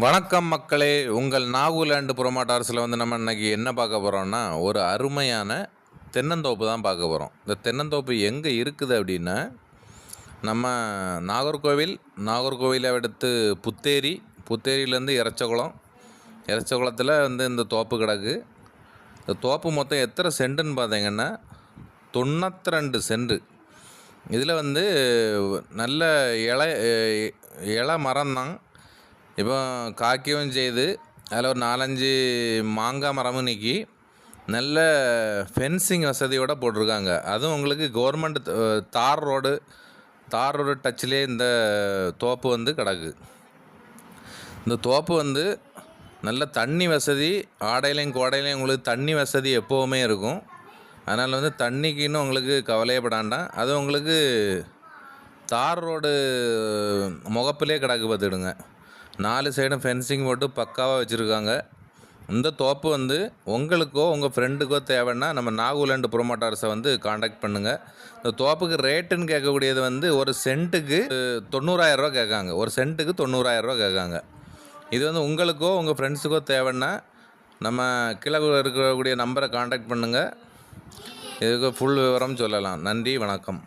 வணக்கம் மக்களே, உங்கள் நாகுலேண்ட் புரோமோட்டார்ஸில் வந்து நம்ம இன்றைக்கி என்ன பார்க்க போகிறோம்னா, ஒரு அருமையான தென்னந்தோப்பு தான் பார்க்க போகிறோம். இந்த தென்னந்தோப்பு எங்கே இருக்குது அப்படின்னா, நம்ம நாகர்கோவிலை அடுத்து புத்தேரியிலேருந்து இறச்சகுளத்தில் வந்து இந்த தோப்பு கிடக்கு. இந்த தோப்பு மொத்தம் எத்தனை சென்ட்டுன்னு பார்த்தீங்கன்னா 92 சென்ட். இதில் வந்து நல்ல இலை மரம் தான். இப்போ காய்க்கவும் செய்து அதில் ஒரு 4-5 மாங்காய் மரமும் நிற்கி நல்ல ஃபென்சிங் வசதியோடு போட்டிருக்காங்க. அதுவும் உங்களுக்கு கவர்மெண்ட் தார் ரோடு டச்சிலே இந்த தோப்பு வந்து கிடக்கு. இந்த தோப்பு வந்து நல்ல தண்ணி வசதி, ஆடையிலையும் கோடையிலையும் உங்களுக்கு தண்ணி வசதி எப்போவுமே இருக்கும். அதனால் வந்து தண்ணிக்குன்னு உங்களுக்கு கவலையப்படாண்டாம். அது உங்களுக்கு தார் ரோடு முகப்பிலே கிடக்கு பார்த்துடுங்க. 4 சைடும் ஃபென்சிங் போட்டு பக்காவாக வச்சுருக்காங்க. இந்த தோப்பு வந்து உங்களுக்கோ உங்கள் ஃப்ரெண்டுக்கோ தேவைன்னா நம்ம நாகுலேண்ட் புரோமோட்டார்ஸை வந்து காண்டாக்ட் பண்ணுங்கள். இந்த தோப்புக்கு ரேட்டுன்னு கேட்கக்கூடியது வந்து ஒரு சென்ட்டுக்கு 90,000 கேட்காங்க. ஒரு சென்ட்டுக்கு 90,000 கேட்காங்க. இது வந்து உங்களுக்கோ உங்கள் ஃப்ரெண்ட்ஸுக்கோ தேவைன்னா நம்ம கீழே இருக்கக்கூடிய நம்பரை காண்டாக்ட் பண்ணுங்கள். இதுக்கு ஃபுல் விவரம் சொல்லலாம். நன்றி, வணக்கம்.